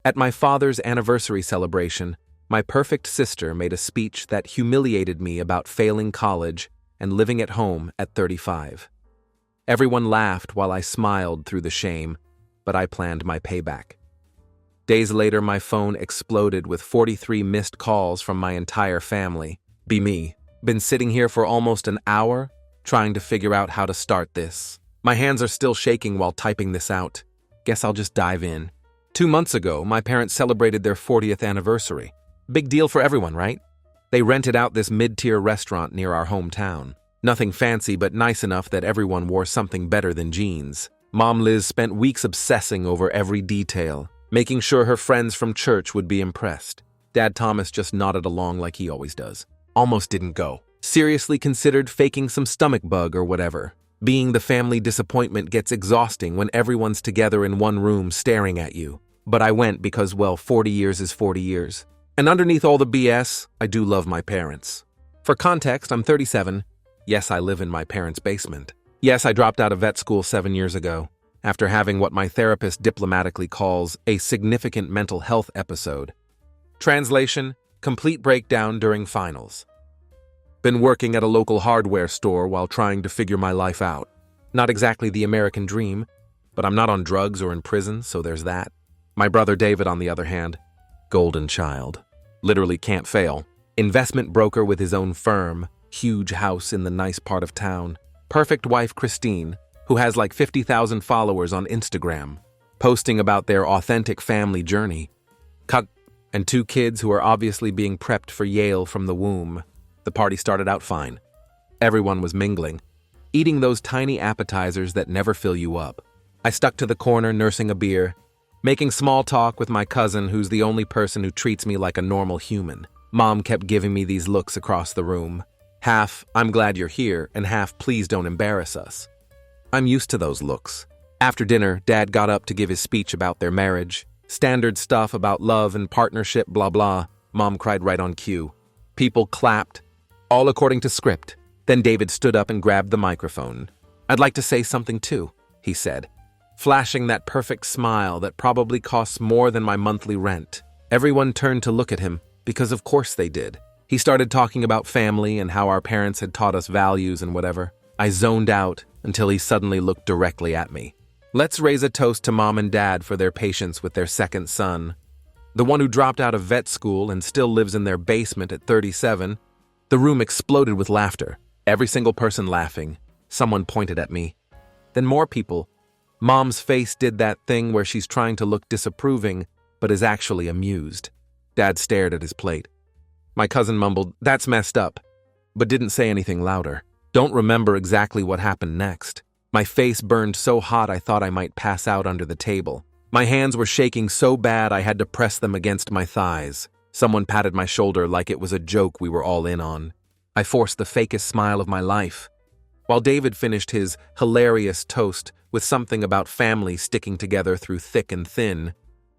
At my father's anniversary celebration, my perfect sister made a speech that humiliated me about failing college and living at home at 35. Everyone laughed while I smiled through the shame, but I planned my payback. Days later, my phone exploded with 43 missed calls from my entire family. Be me. Been sitting here for almost an hour, trying to figure out how to start this. My hands are still shaking while typing this out. Guess I'll just dive in. 2 months ago, my parents celebrated their 40th anniversary. Big deal for everyone, right? They rented out this mid-tier restaurant near our hometown. Nothing fancy, but nice enough that everyone wore something better than jeans. Mom Liz spent weeks obsessing over every detail, making sure her friends from church would be impressed. Dad Thomas just nodded along like he always does. Almost didn't go. Seriously considered faking some stomach bug or whatever. Being the family disappointment gets exhausting when everyone's together in one room staring at you. But I went because, well, 40 years is 40 years. And underneath all the BS, I do love my parents. For context, I'm 37. Yes, I live in my parents' basement. Yes, I dropped out of vet school 7 years ago, after having what my therapist diplomatically calls a significant mental health episode. Translation: complete breakdown during finals. Been working at a local hardware store while trying to figure my life out. Not exactly the American dream, but I'm not on drugs or in prison, so there's that. My brother David, on the other hand, golden child. Literally can't fail. Investment broker with his own firm, huge house in the nice part of town. Perfect wife Christine, who has like 50,000 followers on Instagram, posting about their authentic family journey. And 2 kids who are obviously being prepped for Yale from the womb. The party started out fine. Everyone was mingling, eating those tiny appetizers that never fill you up. I stuck to the corner nursing a beer, making small talk with my cousin who's the only person who treats me like a normal human. Mom kept giving me these looks across the room. Half, I'm glad you're here, and half, please don't embarrass us. I'm used to those looks. After dinner, Dad got up to give his speech about their marriage. Standard stuff about love and partnership, blah blah. Mom cried right on cue. People clapped, all according to script. Then David stood up and grabbed the microphone. "I'd like to say something too," he said, flashing that perfect smile that probably costs more than my monthly rent. Everyone turned to look at him, because of course they did. He started talking about family and how our parents had taught us values and whatever. I zoned out until he suddenly looked directly at me. "Let's raise a toast to Mom and Dad for their patience with their second son. The one who dropped out of vet school and still lives in their basement at 37. The room exploded with laughter. Every single person laughing. Someone pointed at me. Then more people. Mom's face did that thing where she's trying to look disapproving, but is actually amused. Dad stared at his plate. My cousin mumbled, "That's messed up," but didn't say anything louder. Don't remember exactly what happened next. My face burned so hot I thought I might pass out under the table. My hands were shaking so bad I had to press them against my thighs. Someone patted my shoulder like it was a joke we were all in on. I forced the fakest smile of my life. While David finished his hilarious toast with something about family sticking together through thick and thin,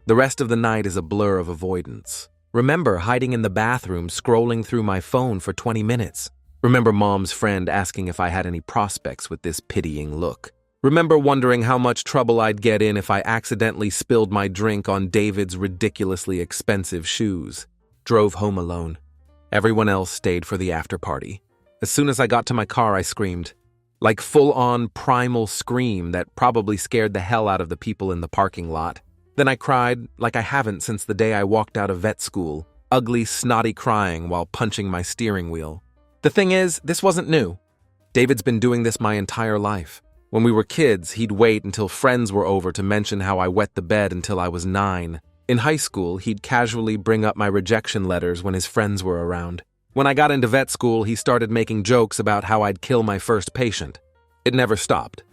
the rest of the night is a blur of avoidance. Remember hiding in the bathroom scrolling through my phone for 20 minutes. Remember Mom's friend asking if I had any prospects with this pitying look. Remember wondering how much trouble I'd get in if I accidentally spilled my drink on David's ridiculously expensive shoes. Drove home alone. Everyone else stayed for the after party. As soon as I got to my car, I screamed. Like full-on primal scream that probably scared the hell out of the people in the parking lot. Then I cried like I haven't since the day I walked out of vet school. Ugly, snotty crying while punching my steering wheel. The thing is, this wasn't new. David's been doing this my entire life. When we were kids, he'd wait until friends were over to mention how I wet the bed until I was 9. In high school, he'd casually bring up my rejection letters when his friends were around. When I got into vet school, he started making jokes about how I'd kill my first patient. It never stopped.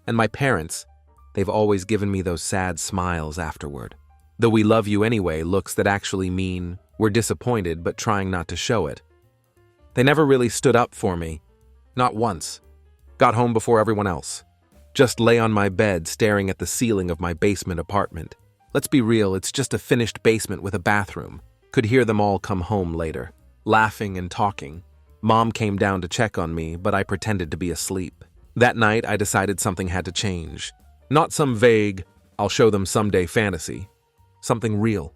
And my parents, they've always given me those sad smiles afterward. The "we love you anyway" looks that actually mean we're disappointed but trying not to show it. They never really stood up for me. Not once. Got home before everyone else. Just lay on my bed staring at the ceiling of my basement apartment. Let's be real, it's just a finished basement with a bathroom. Could hear them all come home later, laughing and talking. Mom came down to check on me, but I pretended to be asleep. That night, I decided something had to change. Not some vague, "I'll show them someday" fantasy. something real.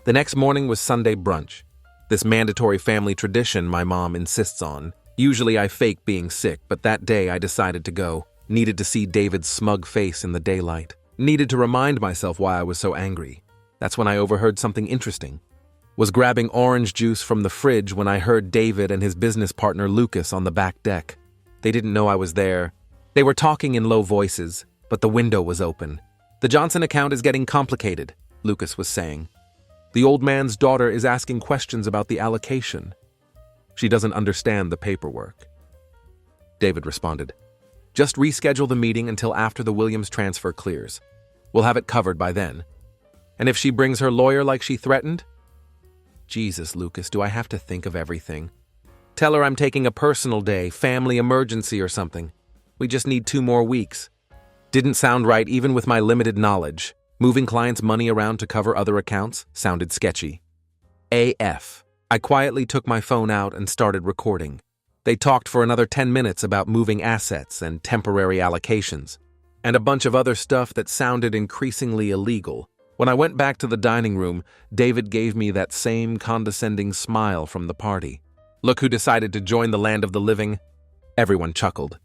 The next morning was Sunday brunch, this mandatory family tradition my mom insists on. Usually I fake being sick, but that day I decided to go. Needed to see David's smug face in the daylight. Needed to remind myself why I was so angry. That's when I overheard something interesting. Was grabbing orange juice from the fridge when I heard David and his business partner Lucas on the back deck. They didn't know I was there. They were talking in low voices, but the window was open. "The Johnson account is getting complicated," Lucas was saying. "The old man's daughter is asking questions about the allocation. She doesn't understand the paperwork." David responded, "Just reschedule the meeting until after the Williams transfer clears. We'll have it covered by then. And if she brings her lawyer like she threatened?" Jesus, Lucas, do I have to think of everything? "Tell her I'm taking a personal day, family emergency or something. We just need 2 more weeks." Didn't sound right even with my limited knowledge. Moving clients' money around to cover other accounts sounded sketchy. AF. I quietly took my phone out and started recording. They talked for another 10 minutes about moving assets and temporary allocations, and a bunch of other stuff that sounded increasingly illegal. When I went back to the dining room, David gave me that same condescending smile from the party. "Look who decided to join the land of the living." Everyone chuckled.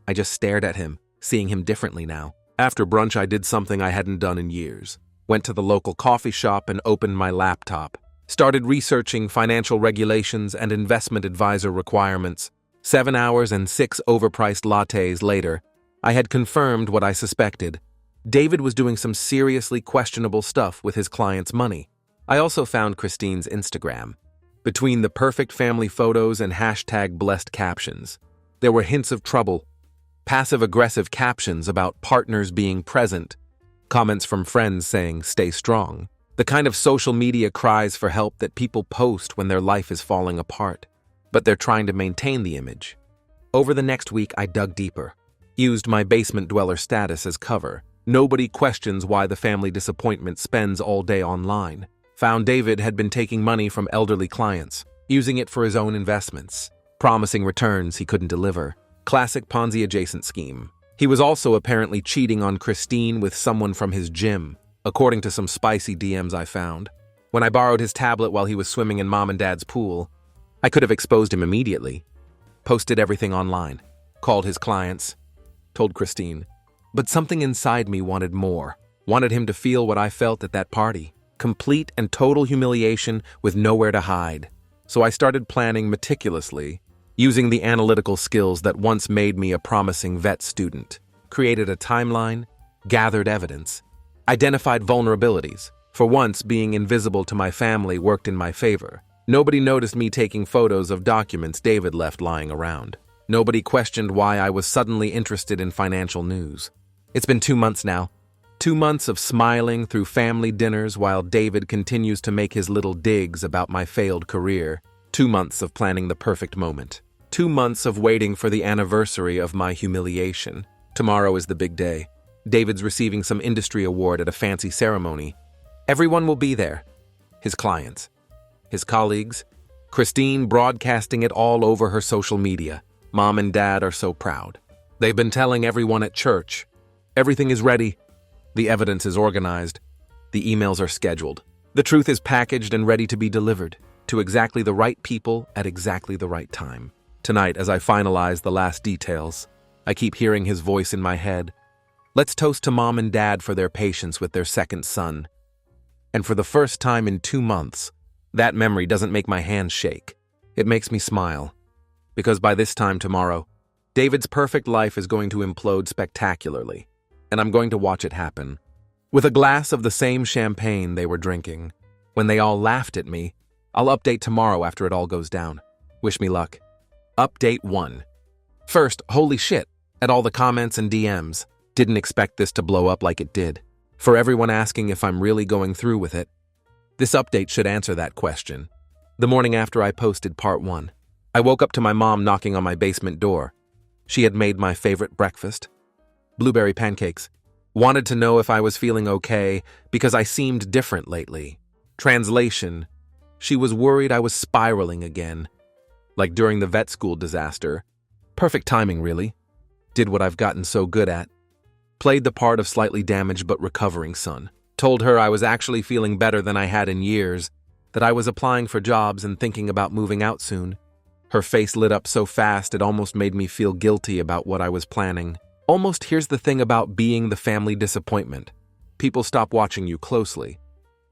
I just stared at him, seeing him differently now. After brunch, I did something I hadn't done in years. Went to the local coffee shop and opened my laptop. Started researching financial regulations and investment advisor requirements. 7 hours and 6 overpriced lattes later, I had confirmed what I suspected. David was doing some seriously questionable stuff with his clients' money. I also found Christine's Instagram. Between the perfect family photos and #blessed captions, there were hints of trouble. Passive-aggressive captions about partners being present. Comments from friends saying, "Stay strong." The kind of social media cries for help that people post when their life is falling apart, but they're trying to maintain the image. Over the next week, I dug deeper. Used my basement dweller status as cover. Nobody questions why the family disappointment spends all day online. Found David had been taking money from elderly clients, using it for his own investments, promising returns he couldn't deliver. Classic Ponzi-adjacent scheme. He was also apparently cheating on Christine with someone from his gym, according to some spicy DMs I found. When I borrowed his tablet while he was swimming in Mom and Dad's pool, I could have exposed him immediately. Posted everything online. Called his clients. Told Christine. But something inside me wanted more. Wanted him to feel what I felt at that party. Complete and total humiliation with nowhere to hide. So I started planning meticulously, using the analytical skills that once made me a promising vet student. Created a timeline, gathered evidence, identified vulnerabilities. For once, being invisible to my family worked in my favor. Nobody noticed me taking photos of documents David left lying around. Nobody questioned why I was suddenly interested in financial news. It's been 2 months now. 2 months of smiling through family dinners while David continues to make his little digs about my failed career. 2 months of planning the perfect moment. 2 months of waiting for the anniversary of my humiliation. Tomorrow is the big day. David's receiving some industry award at a fancy ceremony. Everyone will be there. His clients. His colleagues. Christine broadcasting it all over her social media. Mom and Dad are so proud. They've been telling everyone at church. Everything is ready. The evidence is organized. The emails are scheduled. The truth is packaged and ready to be delivered to exactly the right people at exactly the right time. Tonight, as I finalize the last details, I keep hearing his voice in my head. Let's toast to Mom and Dad for their patience with their second son. And for the first time in 2 months, that memory doesn't make my hands shake. It makes me smile. Because by this time tomorrow, David's perfect life is going to implode spectacularly, and I'm going to watch it happen. With a glass of the same champagne they were drinking. When they all laughed at me, I'll update tomorrow after it all goes down. Wish me luck. Update 1. First, holy shit, at all the comments and DMs. Didn't expect this to blow up like it did. For everyone asking if I'm really going through with it. This update should answer that question. The morning after I posted part 1, I woke up to my mom knocking on my basement door. She had made my favorite breakfast. Blueberry pancakes. Wanted to know if I was feeling okay because I seemed different lately. Translation, she was worried I was spiraling again. Like during the vet school disaster. Perfect timing, really. Did what I've gotten so good at. Played the part of slightly damaged but recovering son. Told her I was actually feeling better than I had in years, that I was applying for jobs and thinking about moving out soon. Her face lit up so fast it almost made me feel guilty about what I was planning. Almost here's the thing about being the family disappointment. People stop watching you closely.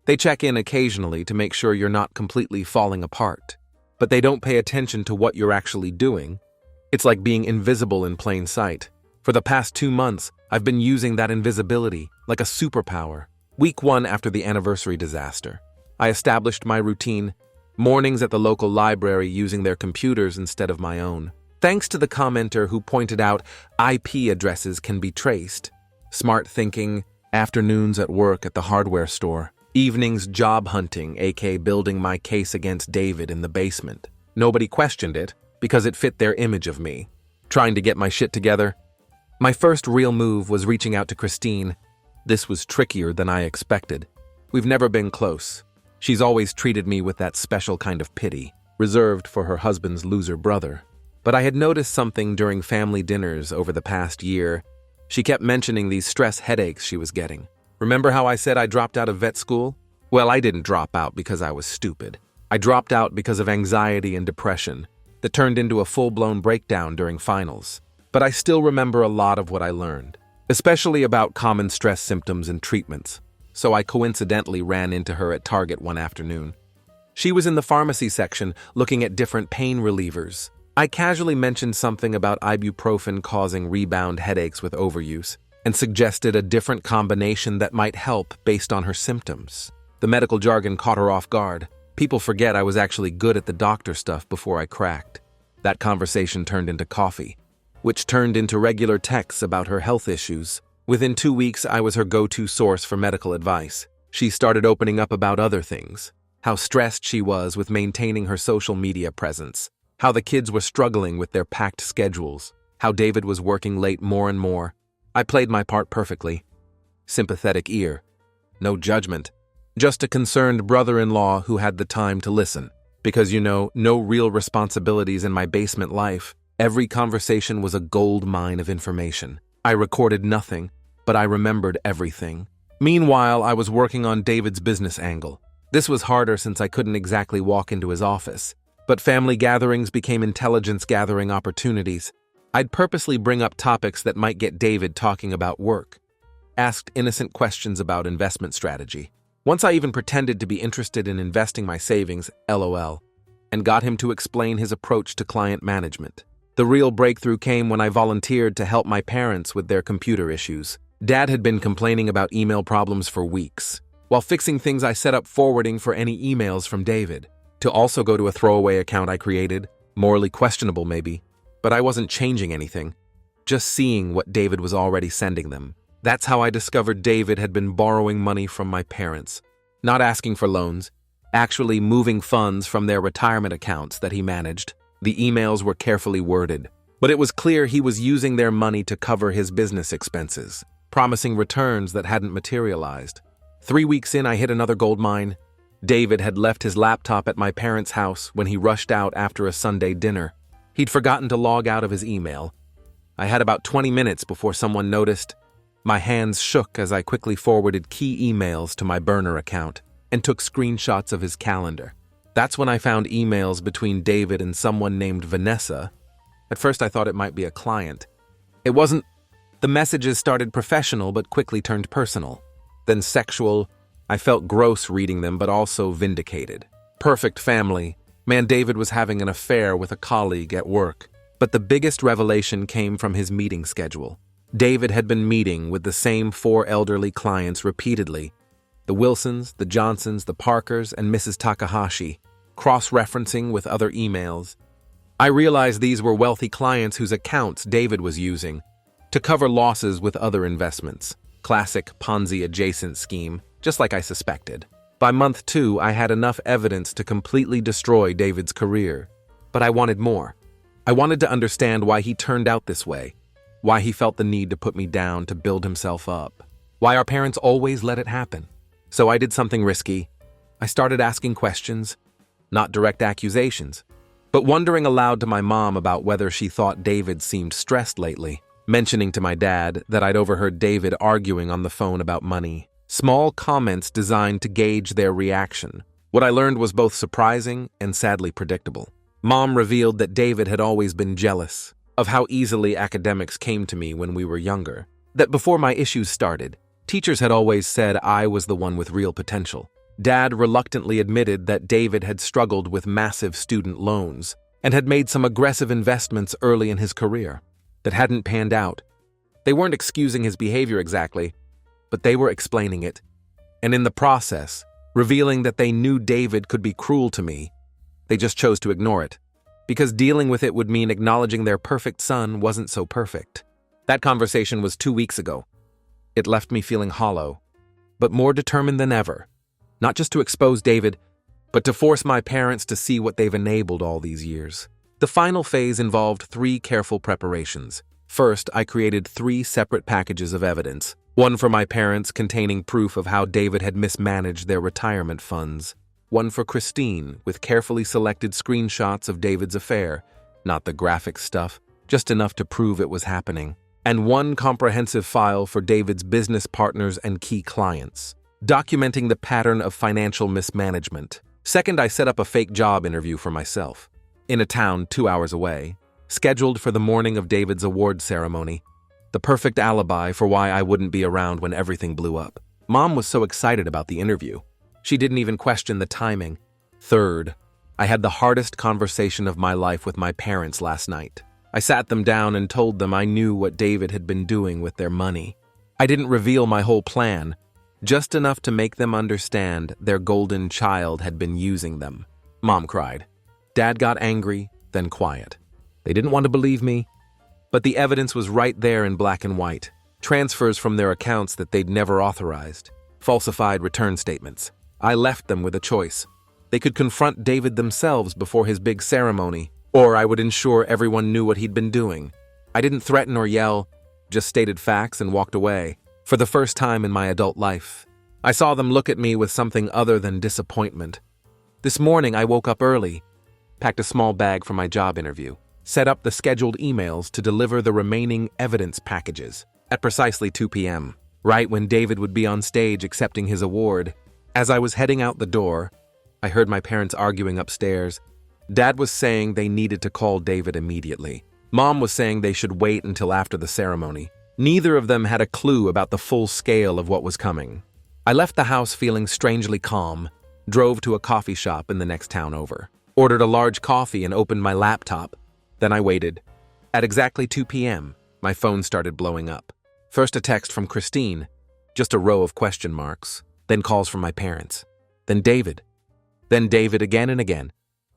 They check in occasionally to make sure you're not completely falling apart, but they don't pay attention to what you're actually doing. It's like being invisible in plain sight. For the past 2 months, I've been using that invisibility like a superpower. Week 1 after the anniversary disaster, I established my routine, mornings at the local library using their computers instead of my own. Thanks to the commenter who pointed out IP addresses can be traced. Smart thinking, afternoons at work at the hardware store, evenings job hunting, aka building my case against David in the basement. Nobody questioned it because it fit their image of me. Trying to get my shit together. My first real move was reaching out to Christine. This was trickier than I expected. We've never been close. She's always treated me with that special kind of pity, reserved for her husband's loser brother. But I had noticed something during family dinners over the past year. She kept mentioning these stress headaches she was getting. Remember how I said I dropped out of vet school? Well, I didn't drop out because I was stupid. I dropped out because of anxiety and depression that turned into a full-blown breakdown during finals. But I still remember a lot of what I learned, especially about common stress symptoms and treatments. So I coincidentally ran into her at Target one afternoon. She was in the pharmacy section looking at different pain relievers. I casually mentioned something about ibuprofen causing rebound headaches with overuse and suggested a different combination that might help based on her symptoms. The medical jargon caught her off guard. People forget I was actually good at the doctor stuff before I cracked. That conversation turned into coffee, which turned into regular texts about her health issues. Within 2 weeks, I was her go-to source for medical advice. She started opening up about other things, how stressed she was with maintaining her social media presence, how the kids were struggling with their packed schedules, how David was working late more and more. I played my part perfectly. Sympathetic ear. No judgment. Just a concerned brother-in-law who had the time to listen. Because, no real responsibilities in my basement life. Every conversation was a gold mine of information. I recorded nothing, but I remembered everything. Meanwhile, I was working on David's business angle. This was harder since I couldn't exactly walk into his office. But family gatherings became intelligence-gathering opportunities. I'd purposely bring up topics that might get David talking about work. Asked innocent questions about investment strategy. Once I even pretended to be interested in investing my savings, LOL, and got him to explain his approach to client management. The real breakthrough came when I volunteered to help my parents with their computer issues. Dad had been complaining about email problems for weeks. While fixing things, I set up forwarding for any emails from David, to also go to a throwaway account I created, morally questionable maybe, but I wasn't changing anything, just seeing what David was already sending them. That's how I discovered David had been borrowing money from my parents, not asking for loans, actually moving funds from their retirement accounts that he managed. The emails were carefully worded, but it was clear he was using their money to cover his business expenses, promising returns that hadn't materialized. 3 weeks in, I hit another gold mine. David had left his laptop at my parents' house when he rushed out after a Sunday dinner. He'd forgotten to log out of his email. I had about 20 minutes before someone noticed. My hands shook as I quickly forwarded key emails to my burner account and took screenshots of his calendar. That's when I found emails between David and someone named Vanessa. At first I thought it might be a client. It wasn't. The messages started professional but quickly turned personal. Then sexual. I felt gross reading them but also vindicated. Perfect family. Man, David was having an affair with a colleague at work. But the biggest revelation came from his meeting schedule. David had been meeting with the same 4 elderly clients repeatedly. The Wilsons, the Johnsons, the Parkers, and Mrs. Takahashi, cross-referencing with other emails. I realized these were wealthy clients whose accounts David was using to cover losses with other investments. Classic Ponzi-adjacent scheme, just like I suspected. By month 2, I had enough evidence to completely destroy David's career. But I wanted more. I wanted to understand why he turned out this way, why he felt the need to put me down to build himself up, why our parents always let it happen. So I did something risky. I started asking questions, not direct accusations, but wondering aloud to my mom about whether she thought David seemed stressed lately, mentioning to my dad that I'd overheard David arguing on the phone about money. Small comments designed to gauge their reaction. What I learned was both surprising and sadly predictable. Mom revealed that David had always been jealous of how easily academics came to me when we were younger. That before my issues started, teachers had always said I was the one with real potential. Dad reluctantly admitted that David had struggled with massive student loans and had made some aggressive investments early in his career that hadn't panned out. They weren't excusing his behavior exactly, but they were explaining it, and in the process, revealing that they knew David could be cruel to me. They just chose to ignore it, because dealing with it would mean acknowledging their perfect son wasn't so perfect. That conversation was 2 weeks ago. It left me feeling hollow, but more determined than ever, not just to expose David, but to force my parents to see what they've enabled all these years. The final phase involved 3 careful preparations. First, I created 3 separate packages of evidence. One for my parents containing proof of how David had mismanaged their retirement funds. One for Christine with carefully selected screenshots of David's affair, not the graphic stuff, just enough to prove it was happening. And one comprehensive file for David's business partners and key clients, documenting the pattern of financial mismanagement. Second, I set up a fake job interview for myself, in a town 2 hours away, scheduled for the morning of David's award ceremony. The perfect alibi for why I wouldn't be around when everything blew up. Mom was so excited about the interview. She didn't even question the timing. Third, I had the hardest conversation of my life with my parents last night. I sat them down and told them I knew what David had been doing with their money. I didn't reveal my whole plan, just enough to make them understand their golden child had been using them. Mom cried. Dad got angry, then quiet. They didn't want to believe me, but the evidence was right there in black and white. Transfers from their accounts that they'd never authorized. Falsified return statements. I left them with a choice. They could confront David themselves before his big ceremony, or I would ensure everyone knew what he'd been doing. I didn't threaten or yell, just stated facts and walked away. For the first time in my adult life, I saw them look at me with something other than disappointment. This morning I woke up early, packed a small bag for my job interview, set up the scheduled emails to deliver the remaining evidence packages at precisely 2 p.m., right when David would be on stage accepting his award. As I was heading out the door, I heard my parents arguing upstairs. Dad was saying they needed to call David immediately. Mom was saying they should wait until after the ceremony. Neither of them had a clue about the full scale of what was coming. I left the house feeling strangely calm, drove to a coffee shop in the next town over, ordered a large coffee and opened my laptop. Then I waited. At exactly 2 p.m., my phone started blowing up. First a text from Christine, just a row of question marks, then calls from my parents, then David again and again.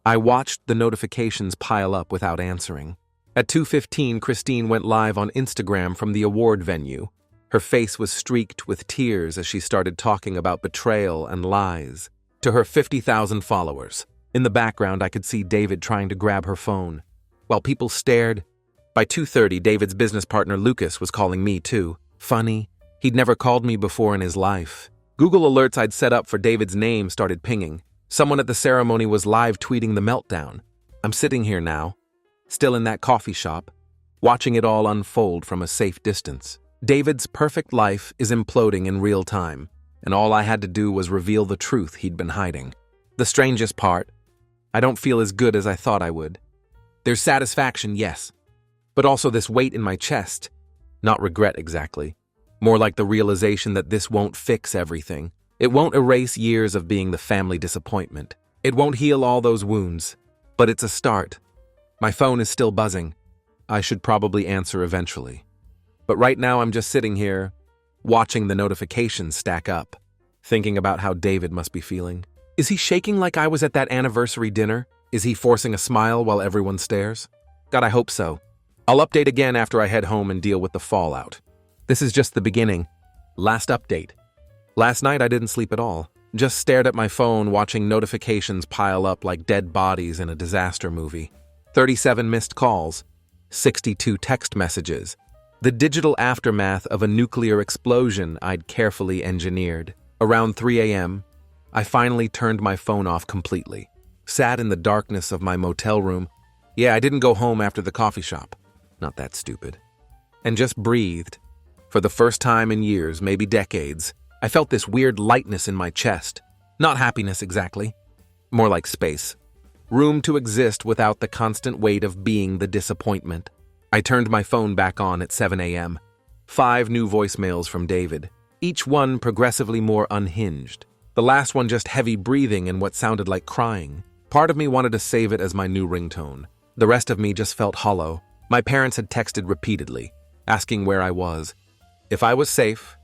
I watched the notifications pile up without answering. At 2:15, Christine went live on Instagram from the award venue. Her face was streaked with tears as she started talking about betrayal and lies to her 50,000 followers. In the background, I could see David trying to grab her phone. While people stared, by 2:30, David's business partner Lucas was calling me too. Funny, he'd never called me before in his life. Google alerts I'd set up for David's name started pinging. Someone at the ceremony was live tweeting the meltdown. I'm sitting here now, still in that coffee shop, watching it all unfold from a safe distance. David's perfect life is imploding in real time, and all I had to do was reveal the truth he'd been hiding. The strangest part, I don't feel as good as I thought I would. There's satisfaction, yes, but also this weight in my chest. Not regret exactly. More like the realization that this won't fix everything. It won't erase years of being the family disappointment. It won't heal all those wounds, but it's a start. My phone is still buzzing. I should probably answer eventually. But right now I'm just sitting here, watching the notifications stack up, thinking about how David must be feeling. Is he shaking like I was at that anniversary dinner? Is he forcing a smile while everyone stares? God, I hope so. I'll update again after I head home and deal with the fallout. This is just the beginning. Last update. Last night I didn't sleep at all. Just stared at my phone watching notifications pile up like dead bodies in a disaster movie. 37 missed calls. 62 text messages. The digital aftermath of a nuclear explosion I'd carefully engineered. Around 3 a.m., I finally turned my phone off completely. Sat in the darkness of my motel room. Yeah, I didn't go home after the coffee shop. Not that stupid. And just breathed. For the first time in years, maybe decades, I felt this weird lightness in my chest. Not happiness exactly. More like space. Room to exist without the constant weight of being the disappointment. I turned my phone back on at 7 a.m. 5 new voicemails from David, each one progressively more unhinged. The last one just heavy breathing and what sounded like crying. Part of me wanted to save it as my new ringtone. The rest of me just felt hollow. My parents had texted repeatedly, asking where I was, if I was safe,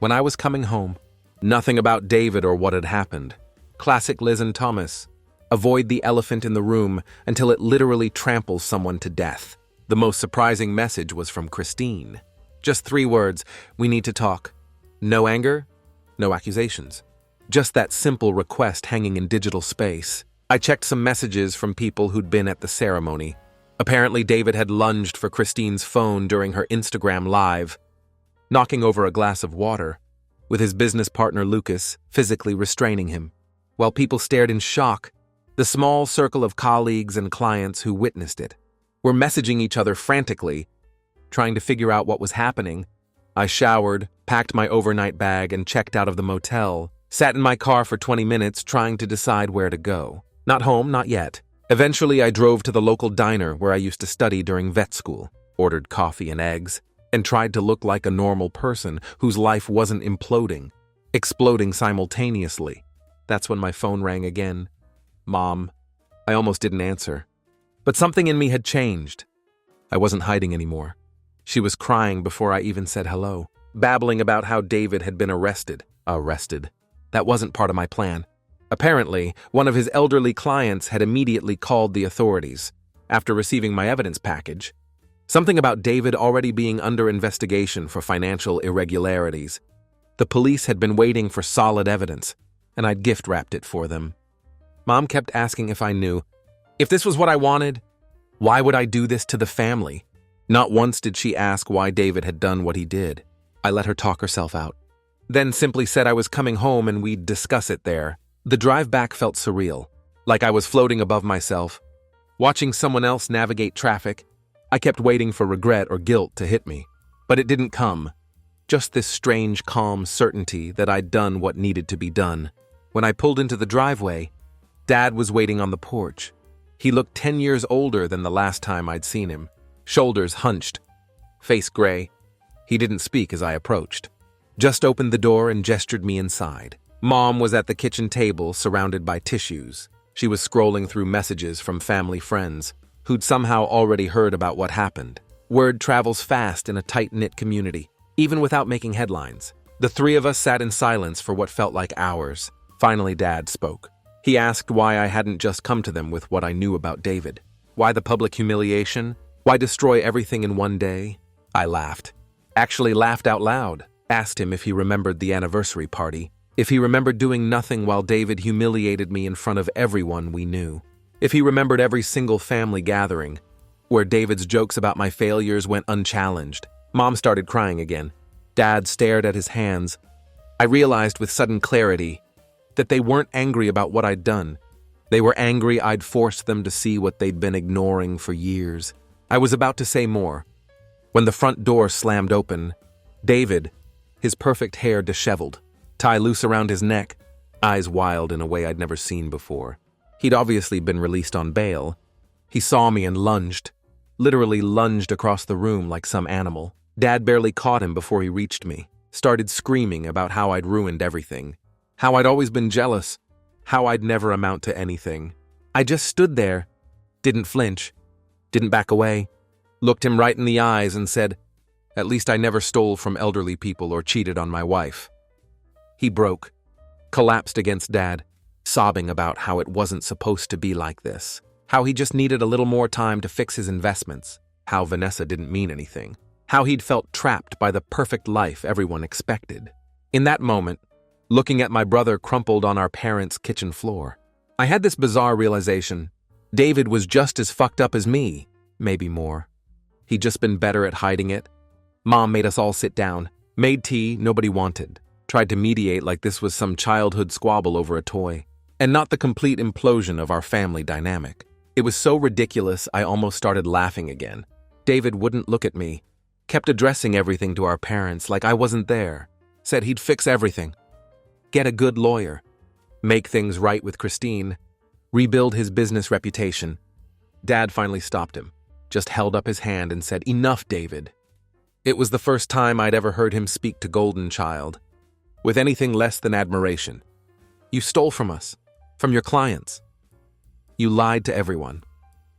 when I was coming home. Nothing about David or what had happened. Classic Liz and Thomas. Avoid the elephant in the room until it literally tramples someone to death. The most surprising message was from Christine. Just 3 words, we need to talk. No anger, no accusations. Just that simple request hanging in digital space. I checked some messages from people who'd been at the ceremony. Apparently David had lunged for Christine's phone during her Instagram live, knocking over a glass of water, with his business partner Lucas physically restraining him. While people stared in shock, the small circle of colleagues and clients who witnessed it were messaging each other frantically, trying to figure out what was happening. I showered, packed my overnight bag, and checked out of the motel. Sat in my car for 20 minutes trying to decide where to go. Not home, not yet. Eventually, I drove to the local diner where I used to study during vet school, ordered coffee and eggs, and tried to look like a normal person whose life wasn't imploding, exploding simultaneously. That's when my phone rang again. Mom. I almost didn't answer. But something in me had changed. I wasn't hiding anymore. She was crying before I even said hello, babbling about how David had been arrested. Arrested. That wasn't part of my plan. Apparently, one of his elderly clients had immediately called the authorities after receiving my evidence package. Something about David already being under investigation for financial irregularities. The police had been waiting for solid evidence, and I'd gift-wrapped it for them. Mom kept asking if I knew. If this was what I wanted, why would I do this to the family? Not once did she ask why David had done what he did. I let her talk herself out. Then simply said I was coming home and we'd discuss it there. The drive back felt surreal, like I was floating above myself. Watching someone else navigate traffic, I kept waiting for regret or guilt to hit me. But it didn't come. Just this strange, calm certainty that I'd done what needed to be done. When I pulled into the driveway, Dad was waiting on the porch. He looked 10 years older than the last time I'd seen him. Shoulders hunched, face gray. He didn't speak as I approached. Just opened the door and gestured me inside. Mom was at the kitchen table, surrounded by tissues. She was scrolling through messages from family friends who'd somehow already heard about what happened. Word travels fast in a tight-knit community, even without making headlines. The 3 of us sat in silence for what felt like hours. Finally, Dad spoke. He asked why I hadn't just come to them with what I knew about David. Why the public humiliation? Why destroy everything in one day? I laughed. Actually laughed out loud. Asked him if he remembered the anniversary party. If he remembered doing nothing while David humiliated me in front of everyone we knew. If he remembered every single family gathering, where David's jokes about my failures went unchallenged. Mom started crying again. Dad stared at his hands. I realized with sudden clarity that they weren't angry about what I'd done. They were angry I'd forced them to see what they'd been ignoring for years. I was about to say more, when the front door slammed open. David, his perfect hair disheveled, tie loose around his neck, eyes wild in a way I'd never seen before. He'd obviously been released on bail. He saw me and lunged, literally lunged across the room like some animal. Dad barely caught him before he reached me, started screaming about how I'd ruined everything, how I'd always been jealous, how I'd never amount to anything. I just stood there, didn't flinch, didn't back away, looked him right in the eyes and said, "At least I never stole from elderly people or cheated on my wife." He broke, collapsed against Dad, sobbing about how it wasn't supposed to be like this, how he just needed a little more time to fix his investments, how Vanessa didn't mean anything, how he'd felt trapped by the perfect life everyone expected. In that moment, looking at my brother crumpled on our parents' kitchen floor, I had this bizarre realization. David was just as fucked up as me, maybe more. He'd just been better at hiding it. Mom made us all sit down, made tea nobody wanted, tried to mediate like this was some childhood squabble over a toy, and not the complete implosion of our family dynamic. It was so ridiculous I almost started laughing again. David wouldn't look at me, kept addressing everything to our parents like I wasn't there, said he'd fix everything. get a good lawyer, make things right with Christine, rebuild his business reputation. Dad finally stopped him, just held up his hand and said, "Enough, David." It was the first time I'd ever heard him speak to Golden Child with anything less than admiration. "You stole from us, from your clients. You lied to everyone."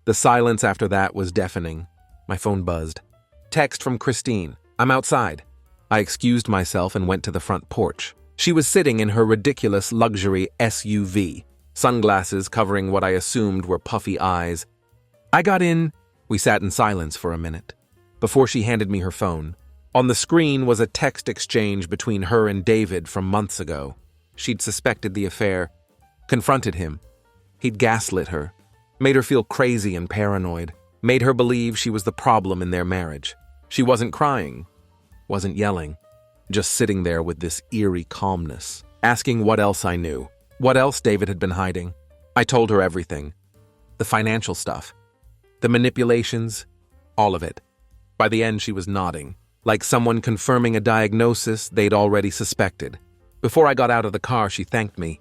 The silence after that was deafening. My phone buzzed. Text from Christine. "I'm outside." I excused myself and went to the front porch. She was sitting in her ridiculous luxury SUV, sunglasses covering what I assumed were puffy eyes. I got in. We sat in silence for a minute, before she handed me her phone. On the screen was a text exchange between her and David from months ago. She'd suspected the affair, confronted him. He'd gaslit her, made her feel crazy and paranoid, made her believe she was the problem in their marriage. She wasn't crying, wasn't yelling, just sitting there with this eerie calmness, asking what else I knew, what else David had been hiding. I told her everything. The financial stuff, the manipulations, all of it. By the end, she was nodding, like someone confirming a diagnosis they'd already suspected. Before I got out of the car, she thanked me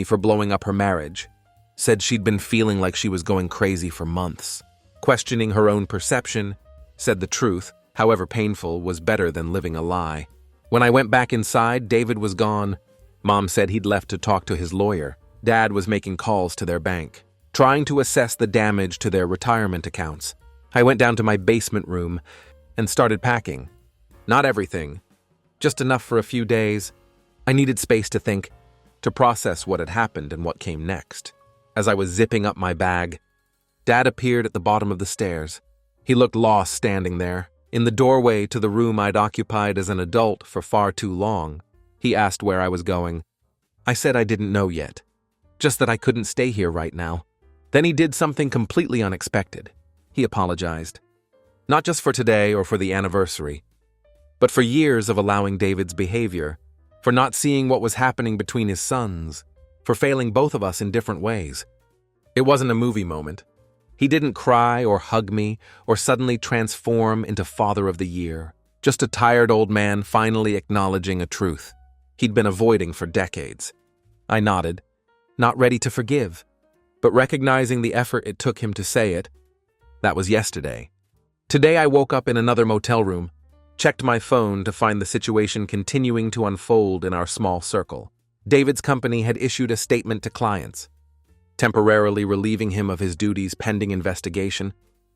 for blowing up her marriage, said she'd been feeling like she was going crazy for months, questioning her own perception, said the truth, however painful, was better than living a lie. When I went back inside, David was gone. Mom said he'd left to talk to his lawyer. Dad was making calls to their bank, trying to assess the damage to their retirement accounts. I went down to my basement room and started packing. Not everything, just enough for a few days. I needed space to think, to process what had happened and what came next. As I was zipping up my bag, Dad appeared at the bottom of the stairs. He looked lost standing there, in the doorway to the room I'd occupied as an adult for far too long. He asked where I was going. I said I didn't know yet, just that I couldn't stay here right now. Then he did something completely unexpected. He apologized. Not just for today or for the anniversary, but for years of allowing David's behavior, for not seeing what was happening between his sons, for failing both of us in different ways. It wasn't a movie moment. He didn't cry or hug me or suddenly transform into Father of the Year, just a tired old man finally acknowledging a truth he'd been avoiding for decades. I nodded, not ready to forgive, but recognizing the effort it took him to say it. That was yesterday. Today I woke up in another motel room, checked my phone to find the situation continuing to unfold in our small circle. David's company had issued a statement to clients, temporarily relieving him of his duties pending investigation.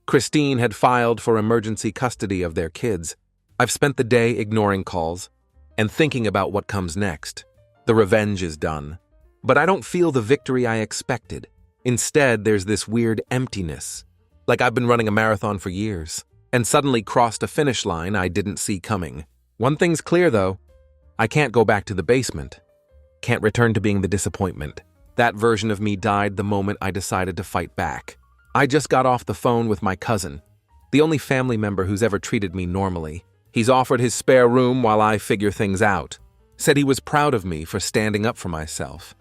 Christine had filed for emergency custody of their kids. I've spent the day ignoring calls and thinking about what comes next. The revenge is done, but I don't feel the victory I expected. Instead, there's this weird emptiness, like I've been running a marathon for years, and suddenly crossed a finish line I didn't see coming. One thing's clear, though. I can't go back to the basement. Can't return to being the disappointment. That version of me died the moment I decided to fight back. I just got off the phone with my cousin, the only family member who's ever treated me normally. He's offered his spare room while I figure things out. Said he was proud of me for standing up for myself,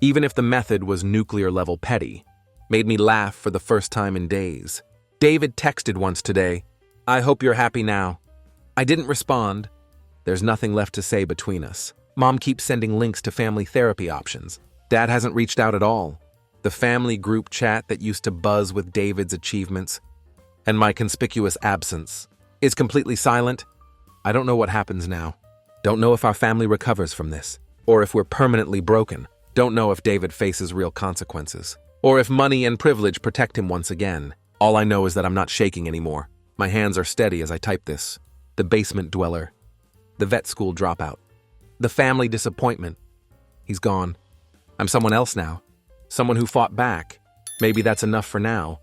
even if the method was nuclear-level petty. Made me laugh for the first time in days. David texted once today, "I hope you're happy now." I didn't respond. There's nothing left to say between us. Mom keeps sending links to family therapy options. Dad hasn't reached out at all. The family group chat that used to buzz with David's achievements and my conspicuous absence is completely silent. I don't know what happens now. Don't know if our family recovers from this, or if we're permanently broken. Don't know if David faces real consequences, or if money and privilege protect him once again. All I know is that I'm not shaking anymore. My hands are steady as I type this. The basement dweller. The vet school dropout. The family disappointment. He's gone. I'm someone else now. Someone who fought back. Maybe that's enough for now.